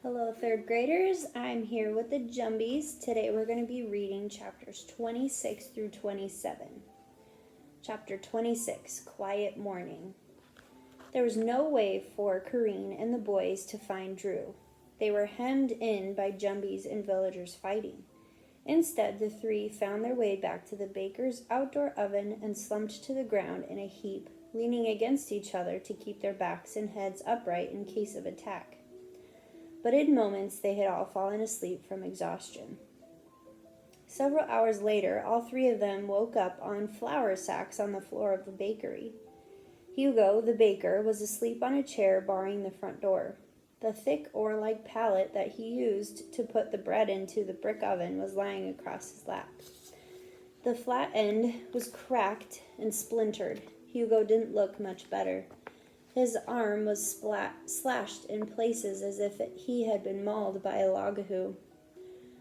Hello, third graders. I'm here with the Jumbies. Today we're going to be reading chapters 26 through 27. Chapter 26, Quiet Morning. There was no way for Kareen and the boys to find Drew. They were hemmed in by Jumbies and villagers fighting. Instead, the three found their way back to the baker's outdoor oven and slumped to the ground in a heap, leaning against each other to keep their backs and heads upright in case of attack. But in moments they had all fallen asleep from exhaustion. Several hours later, all three of them woke up on flour sacks on the floor of the bakery. Hugo, the baker, was asleep on a chair barring the front door. The thick oar-like pallet that he used to put the bread into the brick oven was lying across his lap. The flat end was cracked and splintered. Hugo didn't look much better. His arm was slashed in places as if he had been mauled by a logahoo.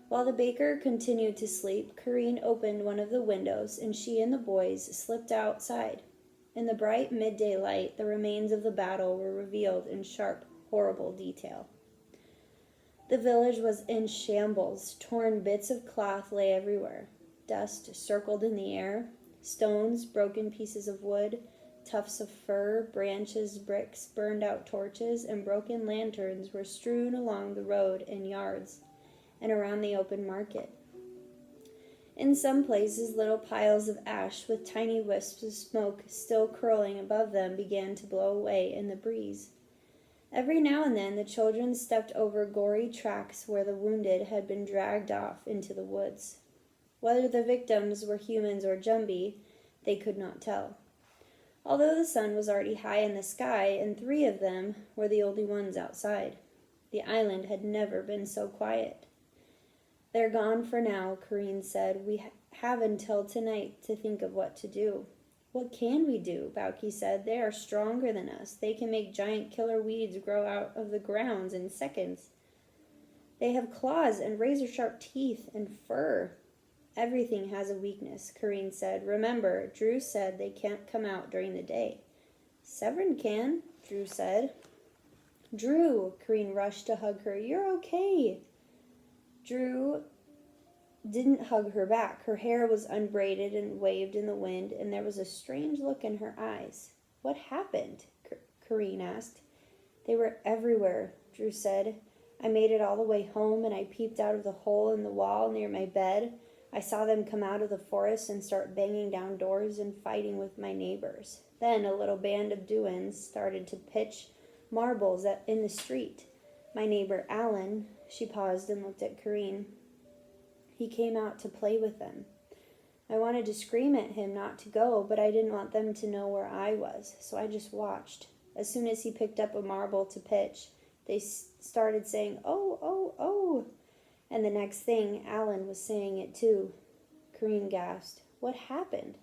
While the baker continued to sleep, Kareen opened one of the windows, and she and the boys slipped outside. In the bright midday light, the remains of the battle were revealed in sharp, horrible detail. The village was in shambles. Torn bits of cloth lay everywhere. Dust circled in the air. Stones, broken pieces of wood, tufts of fir, branches, bricks, burned-out torches, and broken lanterns were strewn along the road and yards and around the open market. In some places, little piles of ash with tiny wisps of smoke still curling above them began to blow away in the breeze. Every now and then, the children stepped over gory tracks where the wounded had been dragged off into the woods. Whether the victims were humans or Jumbie, they could not tell. Although the sun was already high in the sky, and three of them were the only ones outside. The island had never been so quiet. "They're gone for now," Kareen said. "We have until tonight to think of what to do." "What can we do?" Bauki said. "They are stronger than us. They can make giant killer weeds grow out of the ground in seconds. They have claws and razor-sharp teeth and fur." "Everything has a weakness," Kareen said. "Remember, Drew said they can't come out during the day." "Severin can," Drew said. "Drew!" Kareen rushed to hug her. "You're okay." Drew didn't hug her back. Her hair was unbraided and waved in the wind, and there was a strange look in her eyes. "What happened?" Kareen asked. "They were everywhere," Drew said. "I made it all the way home, and I peeped out of the hole in the wall near my bed. I saw them come out of the forest and start banging down doors and fighting with my neighbors. Then a little band of Duans started to pitch marbles in the street. My neighbor Alan," she paused and looked at Kareen. "He came out to play with them. I wanted to scream at him not to go, but I didn't want them to know where I was, so I just watched. As soon as he picked up a marble to pitch, they started saying, 'Oh, oh, oh.' And the next thing, Alan was saying it too." Kareen gasped. "What happened?"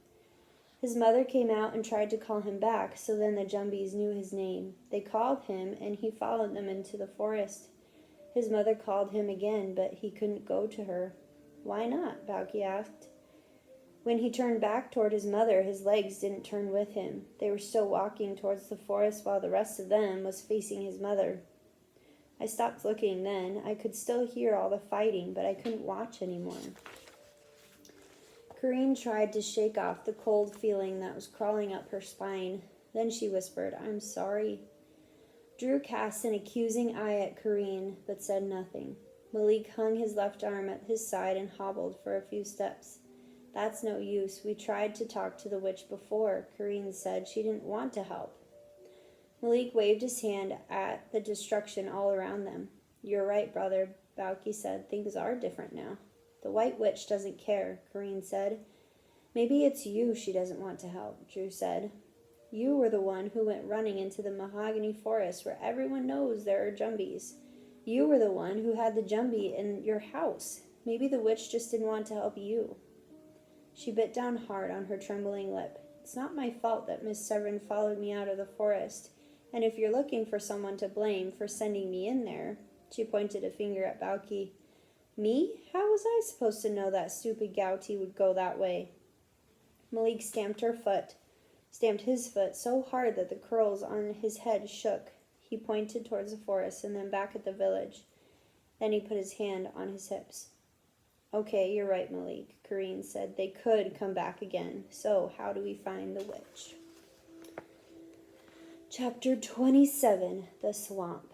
"His mother came out and tried to call him back, so then the Jumbies knew his name. They called him, and he followed them into the forest. His mother called him again, but he couldn't go to her." "Why not?" Bauki asked. "When he turned back toward his mother, his legs didn't turn with him. They were still walking towards the forest while the rest of them was facing his mother. I stopped looking then. I could still hear all the fighting, but I couldn't watch anymore." Kareen tried to shake off the cold feeling that was crawling up her spine. Then she whispered, "I'm sorry." Drew cast an accusing eye at Kareen, but said nothing. Malik hung his left arm at his side and hobbled for a few steps. "That's no use. We tried to talk to the witch before." Kareen said she didn't want to help. Malik waved his hand at the destruction all around them. "You're right, brother," Bauki said. "Things are different now." "The White Witch doesn't care," Kareen said. "Maybe it's you she doesn't want to help," Drew said. "You were the one who went running into the mahogany forest where everyone knows there are Jumbies. You were the one who had the Jumbie in your house. Maybe the witch just didn't want to help you." She bit down hard on her trembling lip. "It's not my fault that Miss Severin followed me out of the forest. And if you're looking for someone to blame for sending me in there," she pointed a finger at Bauki. "Me? How was I supposed to know that stupid Gouty would go that way?" Malik stamped his foot so hard that the curls on his head shook. He pointed towards the forest and then back at the village. Then he put his hand on his hips. Okay, you're right, Malik, Kareen said. They could come back again. So, how do we find the witch? Chapter 27, The Swamp.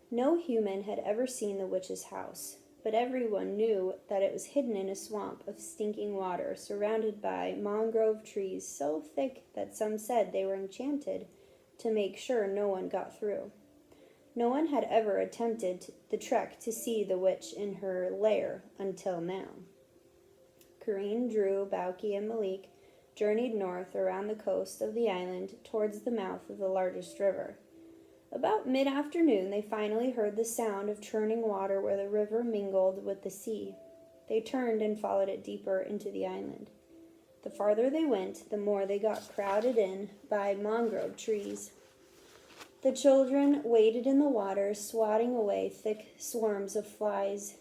No human had ever seen the witch's house, but everyone knew that it was hidden in a swamp of stinking water, surrounded by mangrove trees so thick that some said they were enchanted to make sure no one got through. No one had ever attempted the trek to see the witch in her lair until now. Kareen, Drew, Bauki, and Malik journeyed north around the coast of the island towards the mouth of the largest river. About mid-afternoon, they finally heard the sound of churning water where the river mingled with the sea. They turned and followed it deeper into the island. The farther they went, the more they got crowded in by mangrove trees. The children waded in the water, swatting away thick swarms of flies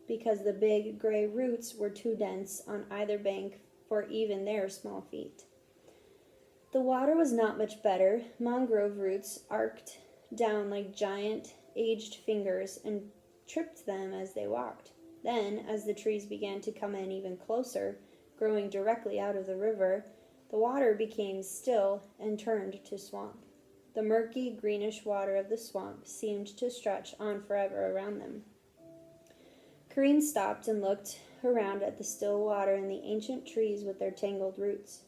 because the big gray roots were too dense on either bank for even their small feet. The water was not much better. Mangrove roots arced down like giant, aged fingers and tripped them as they walked. Then, as the trees began to come in even closer, growing directly out of the river, the water became still and turned to swamp. The murky, greenish water of the swamp seemed to stretch on forever around them. Kareen stopped and looked around at the still water and the ancient trees with their tangled roots.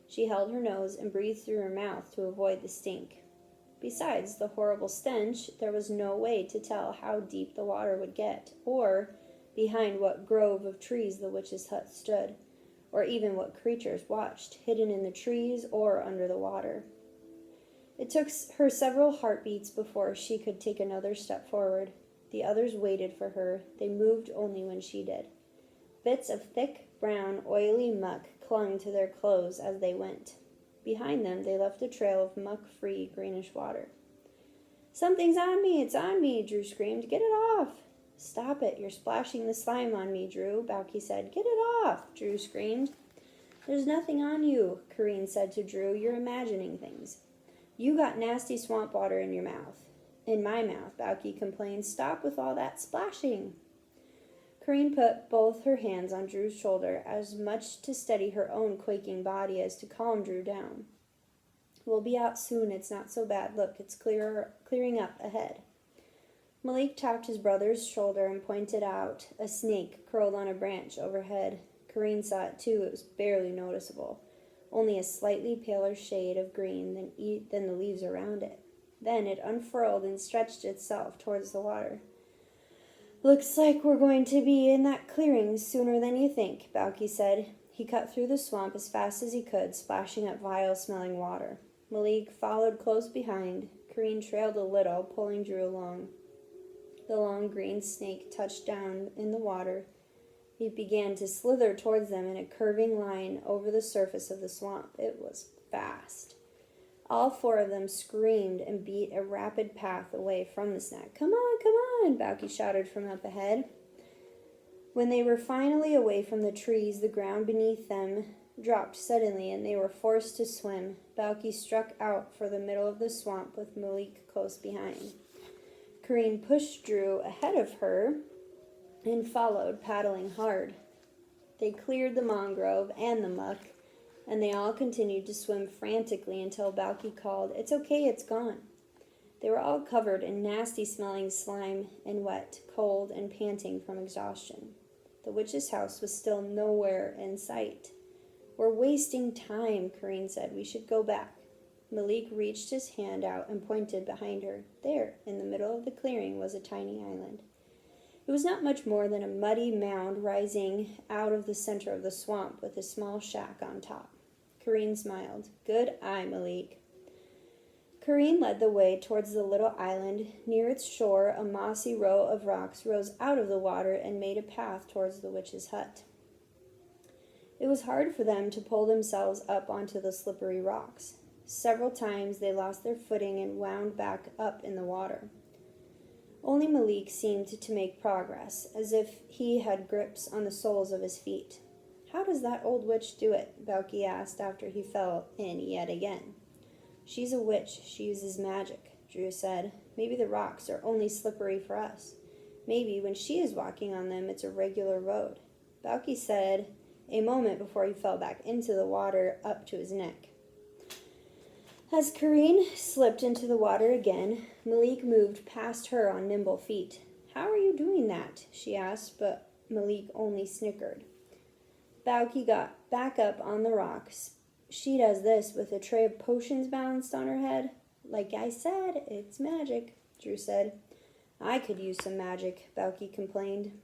She held her nose and breathed through her mouth to avoid the stink. Besides the horrible stench, there was no way to tell how deep the water would get, or behind what grove of trees the witch's hut stood, or even what creatures watched, hidden in the trees or under the water. It took her several heartbeats before she could take another step forward. The others waited for her. They moved only when she did. Bits of thick, brown, oily muck clung to their clothes as they went. Behind them, they left a trail of muck-free greenish water. "Something's on me! It's on me!" Drew screamed. "Get it off!" "Stop it! You're splashing the slime on me, Drew," Bauki said. "Get it off!" Drew screamed. "There's nothing on you," Kareen said to Drew. "You're imagining things." "You got nasty swamp water in your mouth." "In my mouth," Bauki complained. "Stop with all that splashing." Kareen put both her hands on Drew's shoulder, as much to steady her own quaking body as to calm Drew down. "We'll be out soon. It's not so bad. Look, it's clearing up ahead." Malik tapped his brother's shoulder and pointed out a snake curled on a branch overhead. Kareen saw it too. It was barely noticeable, only a slightly paler shade of green than the leaves around it. Then it unfurled and stretched itself towards the water. "Looks like we're going to be in that clearing sooner than you think," Bauki said. He cut through the swamp as fast as he could, splashing up vile-smelling water. Malik followed close behind. Kareen trailed a little, pulling Drew along. The long green snake touched down in the water. It began to slither towards them in a curving line over the surface of the swamp. It was fast. All four of them screamed and beat a rapid path away from the snack. "Come on, Bauki shouted from up ahead. When they were finally away from the trees, the ground beneath them dropped suddenly and they were forced to swim. Bauki struck out for the middle of the swamp with Malik close behind. Kareen pushed Drew ahead of her and followed, paddling hard. They cleared the mangrove and the muck, and they all continued to swim frantically until Bauki called, "It's okay, it's gone." They were all covered in nasty-smelling slime and wet, cold, and panting from exhaustion. The witch's house was still nowhere in sight. "We're wasting time," Kareen said. "We should go back." Malik reached his hand out and pointed behind her. There, in the middle of the clearing, was a tiny island. It was not much more than a muddy mound rising out of the center of the swamp with a small shack on top. Kareen smiled. "Good eye, Malik." Kareen led the way towards the little island. Near its shore, a mossy row of rocks rose out of the water and made a path towards the witch's hut. It was hard for them to pull themselves up onto the slippery rocks. Several times they lost their footing and wound back up in the water. Only Malik seemed to make progress, as if he had grips on the soles of his feet. "How does that old witch do it?" Bauki asked after he fell in yet again. "She's a witch. She uses magic," Drew said. "Maybe the rocks are only slippery for us. Maybe when she is walking on them, it's a regular road. Balky said a moment before he fell back into the water up to his neck. As Kareen slipped into the water again, Malik moved past her on nimble feet. "How are you doing that?" she asked, but Malik only snickered. Balky got back up on the rocks. She does this with a tray of potions balanced on her head. "Like I said, it's magic," Drew said. "I could use some magic," Balky complained.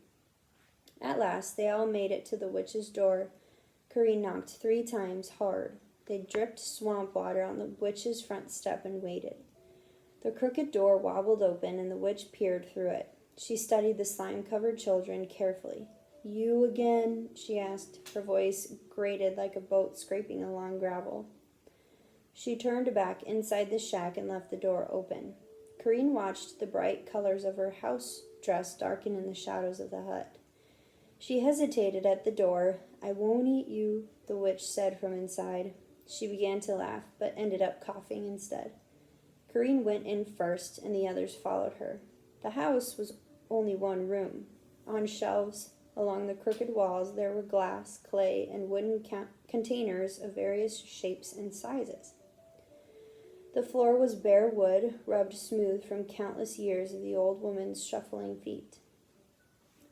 At last, they all made it to the witch's door. Kareen knocked 3 times hard. They dripped swamp water on the witch's front step and waited. The crooked door wobbled open, and the witch peered through it. She studied the slime-covered children carefully. "You again?" she asked. Her voice grated like a boat scraping along gravel. She turned back inside the shack and left the door open. Kareen watched the bright colors of her house dress darken in the shadows of the hut. She hesitated at the door. "I won't eat you," the witch said from inside. She began to laugh, but ended up coughing instead. Kareen went in first, and the others followed her. The house was only one room. On shelves along the crooked walls there were glass, clay, and wooden containers of various shapes and sizes. The floor was bare wood, rubbed smooth from countless years of the old woman's shuffling feet.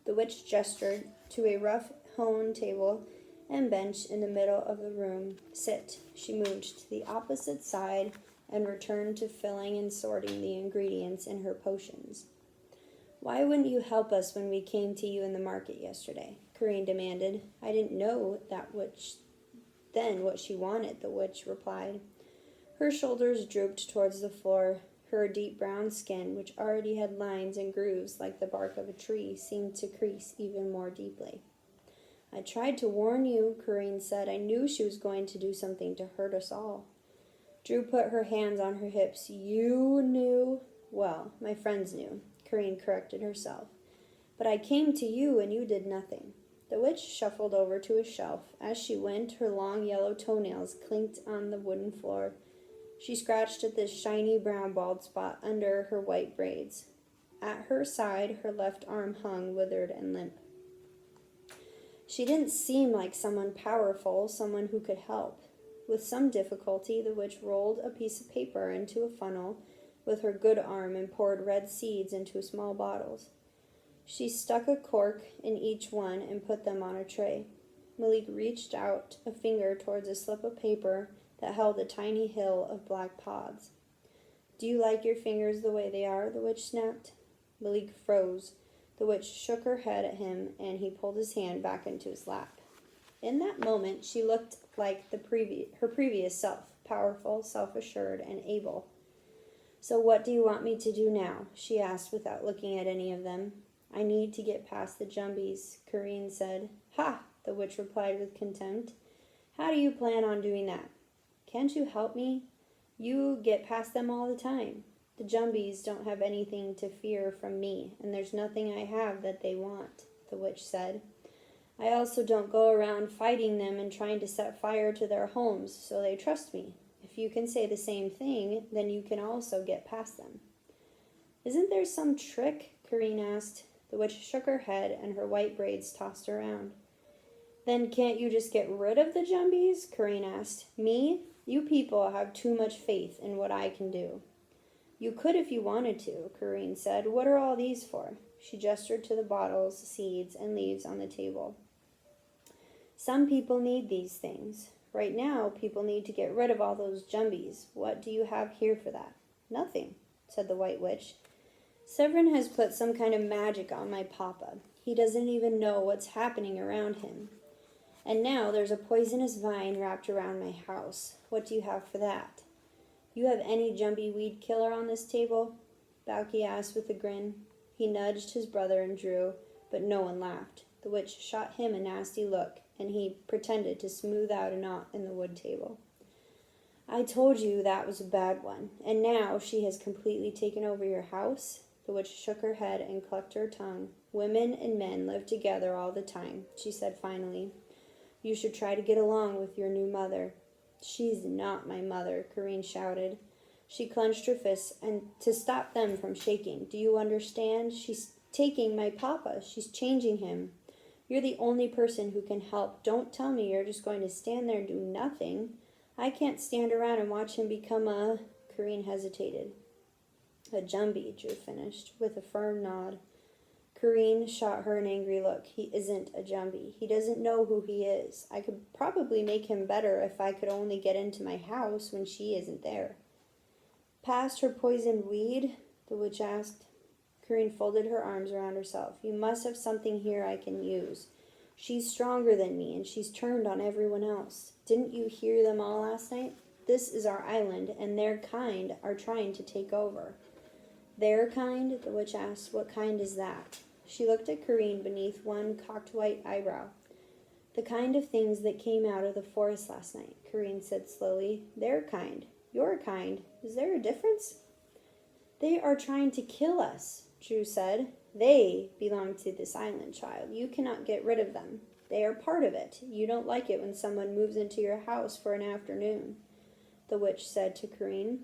The witch gestured to a rough-hewn table and bench in the middle of the room. "Sit." She moved to the opposite side and returned to filling and sorting the ingredients in her potions. "Why wouldn't you help us when we came to you in the market yesterday?" Kareen demanded. "I didn't know that what she wanted," the witch replied. Her shoulders drooped towards the floor. Her deep brown skin, which already had lines and grooves like the bark of a tree, seemed to crease even more deeply. "I tried to warn you," Kareen said. "I knew she was going to do something to hurt us all." Drew put her hands on her hips. "You knew?" "Well, my friends knew," Kareen corrected herself. "But I came to you and you did nothing." The witch shuffled over to a shelf. As she went, her long yellow toenails clinked on the wooden floor. She scratched at the shiny brown bald spot under her white braids. At her side, her left arm hung withered and limp. She didn't seem like someone powerful, someone who could help. With some difficulty, the witch rolled a piece of paper into a funnel with her good arm and poured red seeds into small bottles. She stuck a cork in each one and put them on a tray. Malik reached out a finger towards a slip of paper that held a tiny hill of black pods. "Do you like your fingers the way they are?" the witch snapped. Malik froze. The witch shook her head at him, and he pulled his hand back into his lap. In that moment, she looked like her previous self, powerful, self-assured, and able. "So what do you want me to do now?" she asked without looking at any of them. "I need to get past the Jumbies," Kareen said. "Ha!" the witch replied with contempt. "How do you plan on doing that?" "Can't you help me? You get past them all the time. The Jumbies don't have anything to fear from me, and there's nothing I have that they want," the witch said. "I also don't go around fighting them and trying to set fire to their homes, so they trust me. If you can say the same thing, then you can also get past them." "Isn't there some trick?" Kareen asked. The witch shook her head, and her white braids tossed around. "Then can't you just get rid of the Jumbies?" Kareen asked. "Me? You people have too much faith in what I can do." "You could if you wanted to," Kareen said. "What are all these for?" She gestured to the bottles, seeds, and leaves on the table. "Some people need these things. Right now, people need to get rid of all those Jumbies. What do you have here for that?" "Nothing," said the white witch. "Severin has put some kind of magic on my papa. He doesn't even know what's happening around him. And now there's a poisonous vine wrapped around my house. What do you have for that?" "You have any Jumbie weed killer on this table?" Balky asked with a grin. He nudged his brother and Drew, but no one laughed. The witch shot him a nasty look, and he pretended to smooth out a knot in the wood table. "I told you that was a bad one, and now she has completely taken over your house?" The witch shook her head and clucked her tongue. "Women and men live together all the time," she said finally. "You should try to get along with your new mother." "She's not my mother," Kareen shouted. She clenched her fists and to stop them from shaking. "Do you understand? taking my papa. She's changing him. You're the only person who can help. Don't tell me you're just going to stand there and do nothing. I can't stand around and watch him become a... Corrine hesitated. A Jumbie, Drew finished, with a firm nod. Corrine shot her an angry look. He isn't a Jumbie. He doesn't know who he is. I could probably make him better if I could only get into my house when she isn't there. Past her poisoned weed? The witch asked. Corrine folded her arms around herself. You must have something here I can use. She's stronger than me, and she's turned on everyone else. Didn't you hear them all last night? This is our island, and their kind are trying to take over. Their kind? The witch asked. What kind is that? She looked at Corrine beneath one cocked white eyebrow. The kind of things that came out of the forest last night, Corrine said slowly. Their kind. Your kind. Is there a difference? They are trying to kill us, Drew said. They belong to this island, child. You cannot get rid of them. They are part of it. You don't like it when someone moves into your house for an afternoon, the witch said to Corrine.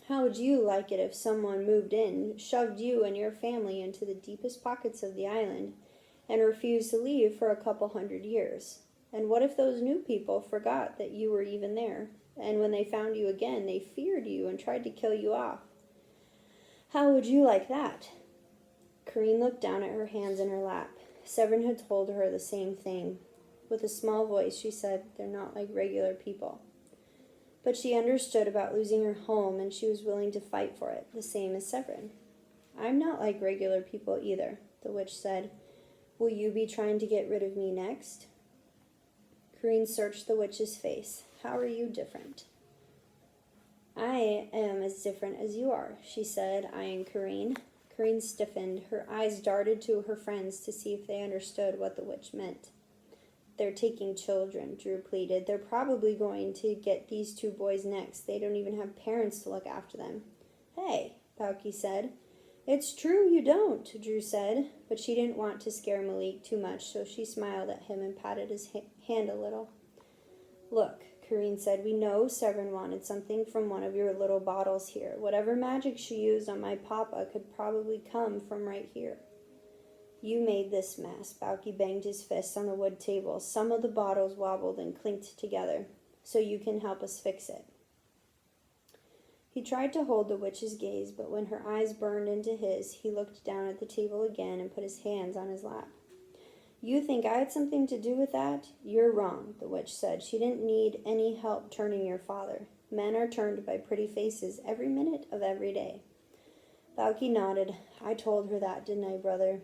How would you like it if someone moved in, shoved you and your family into the deepest pockets of the island, and refused to leave for a couple 100 years? And what if those new people forgot that you were even there, and when they found you again, they feared you and tried to kill you off? How would you like that? Corrine looked down at her hands in her lap. Severin had told her the same thing. With a small voice, she said, They're not like regular people. But she understood about losing her home, and she was willing to fight for it, the same as Severin. I'm not like regular people either, the witch said. Will you be trying to get rid of me next? Corrine searched the witch's face. How are you different? I am as different as you are, she said, eyeing Corrine. Corrine stiffened. Her eyes darted to her friends to see if they understood what the witch meant. They're taking children, Drew pleaded. They're probably going to get these two boys next. They don't even have parents to look after them. Hey, Balky said. It's true you don't, Drew said, but she didn't want to scare Malik too much, so she smiled at him and patted his hand a little. Look, Corrine said, we know Severin wanted something from one of your little bottles here. Whatever magic she used on my papa could probably come from right here. You made this mess. Balky banged his fists on the wood table. Some of the bottles wobbled and clinked together, so you can help us fix it. He tried to hold the witch's gaze, but when her eyes burned into his, he looked down at the table again and put his hands on his lap. You think I had something to do with that? You're wrong, the witch said. She didn't need any help turning your father. Men are turned by pretty faces every minute of every day. Balky nodded. I told her that, didn't I, brother?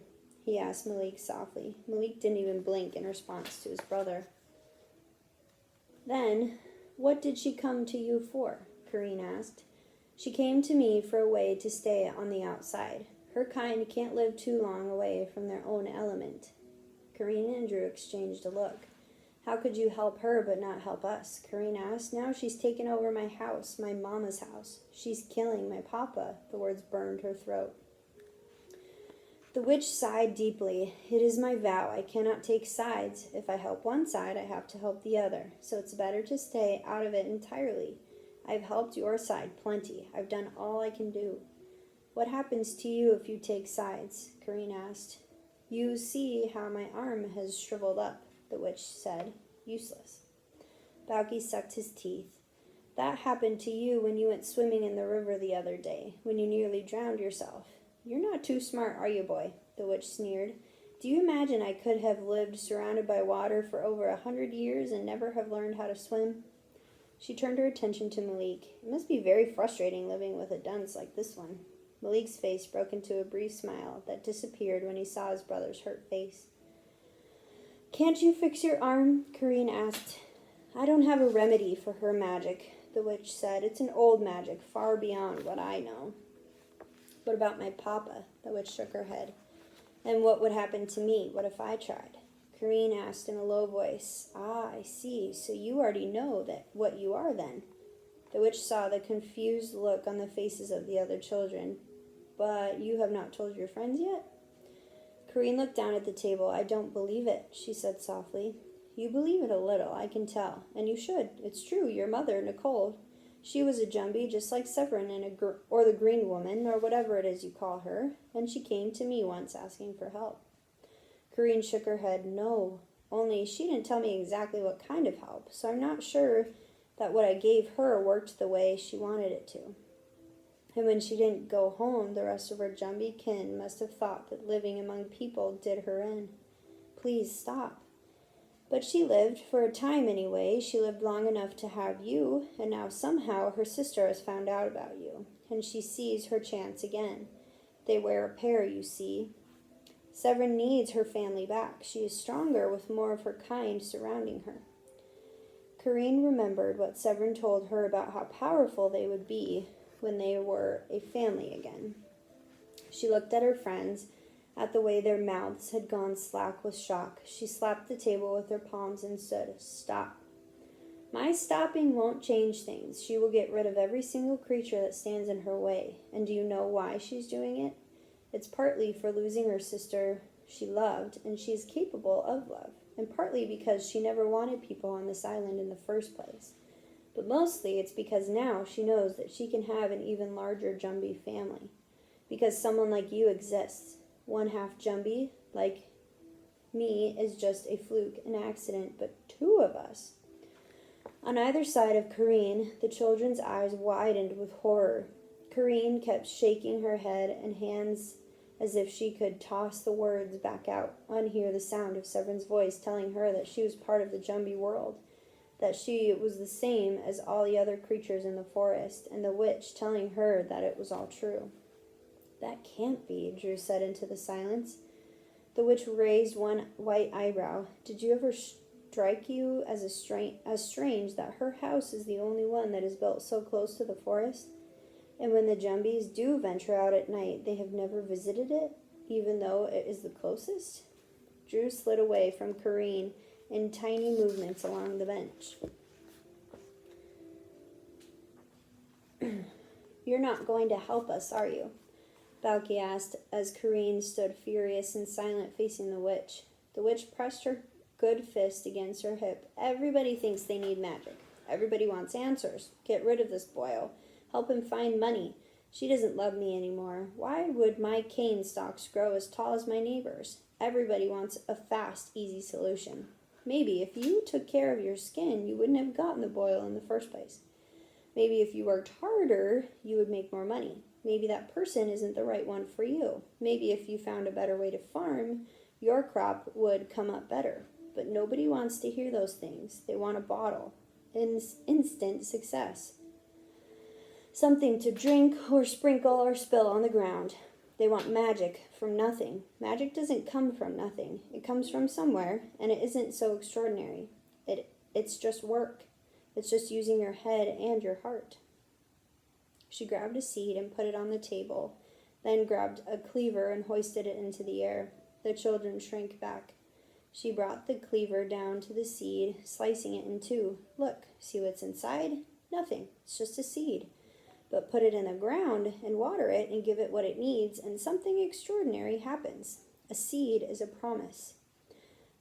He asked Malik softly. Malik didn't even blink in response to his brother. Then, what did she come to you for? Corrine asked. She came to me for a way to stay on the outside. Her kind can't live too long away from their own element. Corrine and Drew exchanged a look. How could you help her but not help us? Corrine asked. Now she's taken over my house, my mama's house. She's killing my papa. The words burned her throat. The witch sighed deeply. It is my vow. I cannot take sides. If I help one side, I have to help the other. So it's better to stay out of it entirely. I've helped your side plenty. I've done all I can do. What happens to you if you take sides? Corrine asked. You see how my arm has shriveled up, the witch said. Useless. Balky sucked his teeth. That happened to you when you went swimming in the river the other day, when you nearly drowned yourself. You're not too smart, are you, boy? The witch sneered. Do you imagine I could have lived surrounded by water for over 100 years and never have learned how to swim? She turned her attention to Malik. It must be very frustrating living with a dunce like this one. Malik's face broke into a brief smile that disappeared when he saw his brother's hurt face. Can't you fix your arm? Corrine asked. I don't have a remedy for her magic, the witch said. It's an old magic, far beyond what I know. What about my papa? The witch shook her head. And what would happen to me? What if I tried? Corrine asked in a low voice. Ah, I see. So you already know that what you are then. The witch saw the confused look on the faces of the other children. But you have not told your friends yet? Corrine looked down at the table. I don't believe it, she said softly. You believe it a little, I can tell. And you should. It's true. Your mother, Nicole, She was a Jumbie just like Severin or the Green Woman, or whatever it is you call her, and she came to me once asking for help. Corinne shook her head. No, only she didn't tell me exactly what kind of help, so I'm not sure that what I gave her worked the way she wanted it to. And when she didn't go home, the rest of her Jumbie kin must have thought that living among people did her in. Please stop. But she lived, for a time anyway. She lived long enough to have you, and now somehow her sister has found out about you, and she sees her chance again. They wear a pair, you see. Severin needs her family back. She is stronger with more of her kind surrounding her. Corinne remembered what Severin told her about how powerful they would be when they were a family again. She looked at her friends, at the way their mouths had gone slack with shock. She slapped the table with her palms and stood. Stop. My stopping won't change things. She will get rid of every single creature that stands in her way. And do you know why she's doing it? It's partly for losing her sister she loved, and she is capable of love, and partly because she never wanted people on this island in the first place. But mostly it's because now she knows that she can have an even larger Jumbie family, because someone like you exists. One half Jumbie, like me, is just a fluke, an accident, but two of us. On either side of Corinne, the children's eyes widened with horror. Corinne kept shaking her head and hands as if she could toss the words back out, unhear the sound of Severin's voice telling her that she was part of the Jumbie world, that she was the same as all the other creatures in the forest, and the witch telling her that it was all true. That can't be, Drew said into the silence. The witch raised one white eyebrow. Did you ever strike you as strange that her house is the only one that is built so close to the forest? And when the Jumbies do venture out at night, they have never visited it, even though it is the closest? Drew slid away from Corinne in tiny movements along the bench. You're not going to help us, are you? Balky asked as Corinne stood furious and silent facing the witch. The witch pressed her good fist against her hip. Everybody thinks they need magic. Everybody wants answers. Get rid of this Boyle. Help him find money. She doesn't love me anymore. Why would my cane stalks grow as tall as my neighbor's? Everybody wants a fast, easy solution. Maybe if you took care of your skin, you wouldn't have gotten the boil in the first place. Maybe if you worked harder, you would make more money. Maybe that person isn't the right one for you. Maybe if you found a better way to farm, your crop would come up better. But nobody wants to hear those things. They want a bottle. Instant success. Something to drink or sprinkle or spill on the ground. They want magic from nothing. Magic doesn't come from nothing. It comes from somewhere, and it isn't so extraordinary. It's just work. It's just using your head and your heart. She grabbed a seed and put it on the table, then grabbed a cleaver and hoisted it into the air. The children shrank back. She brought the cleaver down to the seed, slicing it in two. Look, see what's inside? Nothing. It's just a seed. But put it in the ground and water it and give it what it needs, and something extraordinary happens. A seed is a promise.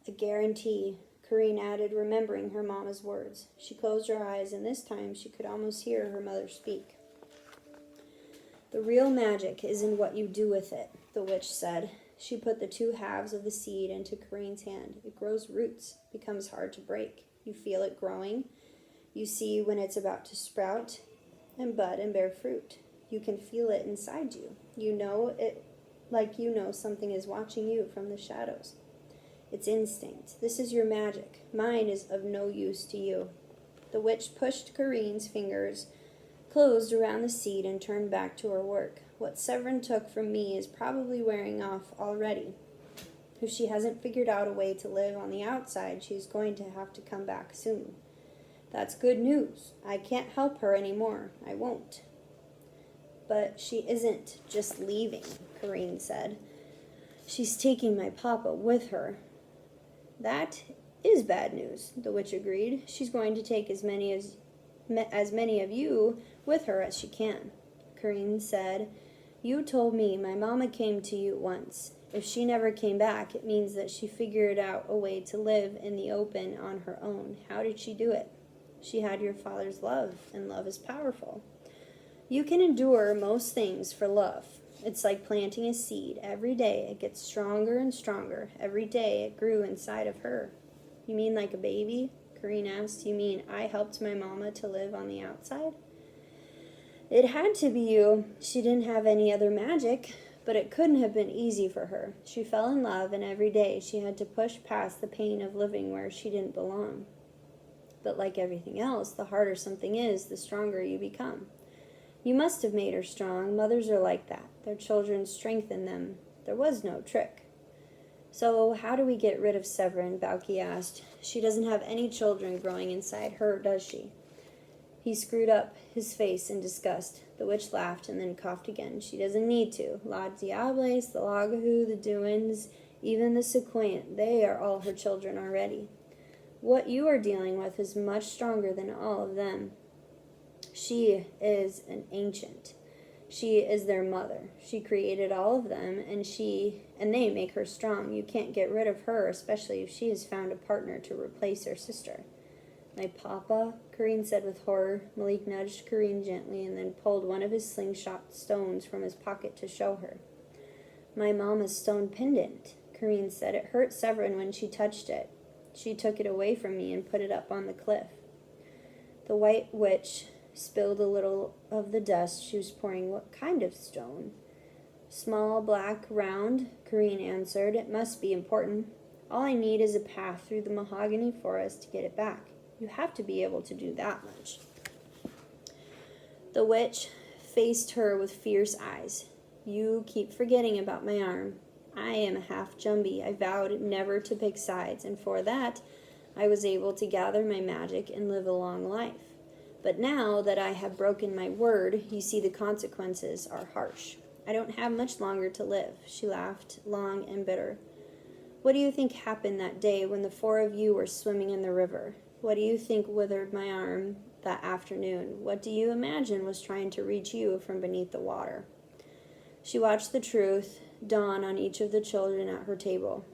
A guarantee, Corinne added, remembering her mama's words. She closed her eyes, and this time she could almost hear her mother speak. The real magic is in what you do with it, the witch said. She put the two halves of the seed into Corinne's hand. It grows roots, becomes hard to break. You feel it growing. You see when it's about to sprout and bud and bear fruit. You can feel it inside you. You know it like you know something is watching you from the shadows. It's instinct. This is your magic. Mine is of no use to you. The witch pushed Corinne's fingers closed around the seed and turned back to her work. What Severin took from me is probably wearing off already. If she hasn't figured out a way to live on the outside, she's going to have to come back soon. That's good news. I can't help her anymore. I won't. But she isn't just leaving, Corinne said. She's taking my papa with her. That is bad news, the witch agreed. She's going to take as many of you with her as she can. Corinne said, You told me my mama came to you once. If she never came back, it means that she figured out a way to live in the open on her own. How did she do it? She had your father's love, and love is powerful. You can endure most things for love. It's like planting a seed. Every day it gets stronger and stronger. Every day it grew inside of her. You mean like a baby? Corrine asked. You mean I helped my mama to live on the outside? It had to be you. She didn't have any other magic, but it couldn't have been easy for her. She fell in love, and every day she had to push past the pain of living where she didn't belong. But like everything else, the harder something is, the stronger you become. You must have made her strong. Mothers are like that. Their children strengthen them. There was no trick. So how do we get rid of Severin? Balki asked. She doesn't have any children growing inside her, does she? He screwed up his face in disgust. The witch laughed and then coughed again. She doesn't need to. La Diables, the Lagahu, the Duins, even the Sequoiant, they are all her children already. What you are dealing with is much stronger than all of them. She is an ancient. She is their mother. She created all of them, and they make her strong. You can't get rid of her, especially if she has found a partner to replace her sister. My papa, Corrine said with horror. Malik nudged Corrine gently and then pulled one of his slingshot stones from his pocket to show her. My mama's stone pendant, Corrine said. It hurt Severin when she touched it. She took it away from me and put it up on the cliff. The white witch spilled a little of the dust she was pouring. What kind of stone? Small, black, round, Corrine answered. It must be important. All I need is a path through the mahogany forest to get it back. You have to be able to do that much. The witch faced her with fierce eyes. You keep forgetting about my arm. I am a half Jumbie. I vowed never to pick sides, and for that I was able to gather my magic and live a long life. But now that I have broken my word, you see the consequences are harsh. I don't have much longer to live. She laughed, long and bitter. What do you think happened that day when the four of you were swimming in the river? What do you think withered my arm that afternoon? What do you imagine was trying to reach you from beneath the water? She watched the truth dawn on each of the children at her table.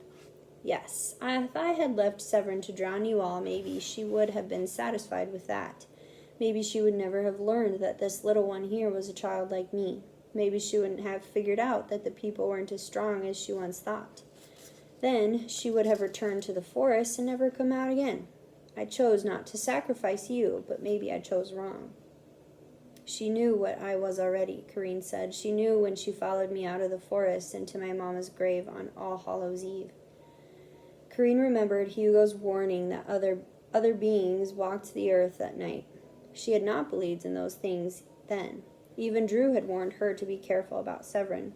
Yes, if I had left Severin to drown you all, maybe she would have been satisfied with that. Maybe she would never have learned that this little one here was a child like me. Maybe she wouldn't have figured out that the people weren't as strong as she once thought. Then she would have returned to the forest and never come out again. I chose not to sacrifice you, but maybe I chose wrong. She knew what I was already, Corrine said. She knew when she followed me out of the forest into my mama's grave on All Hallows' Eve. Corrine remembered Hugo's warning that other beings walked the earth that night. She had not believed in those things then. Even Drew had warned her to be careful about Severin.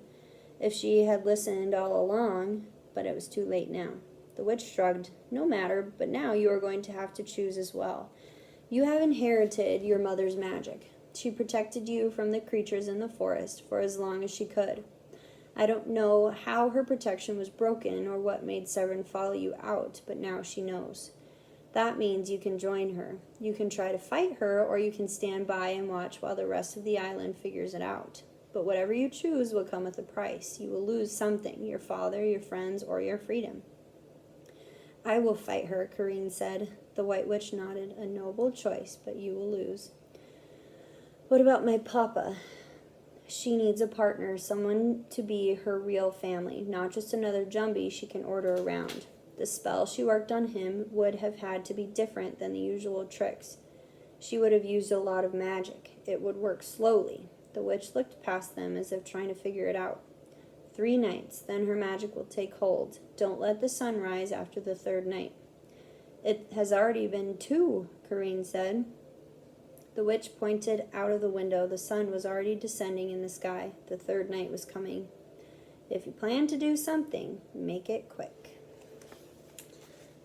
If she had listened all along, but it was too late now. The witch shrugged. No matter, but now you are going to have to choose as well. You have inherited your mother's magic. She protected you from the creatures in the forest for as long as she could. I don't know how her protection was broken or what made Severin follow you out, but now she knows. That means you can join her. You can try to fight her, or you can stand by and watch while the rest of the island figures it out. But whatever you choose will come with a price. You will lose something, your father, your friends, or your freedom. I will fight her, Corrine said. The White Witch nodded. A noble choice, but you will lose. What about my papa? She needs a partner, someone to be her real family, not just another Jumbie she can order around. The spell she worked on him would have had to be different than the usual tricks. She would have used a lot of magic. It would work slowly. The witch looked past them as if trying to figure it out. 3 nights, then her magic will take hold. Don't let the sun rise after the 3rd night. It has already been 2, Corrine said. The witch pointed out of the window. The sun was already descending in the sky. The 3rd night was coming. If you plan to do something, make it quick.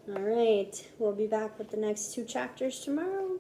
All right, we'll be back with the next 2 chapters tomorrow.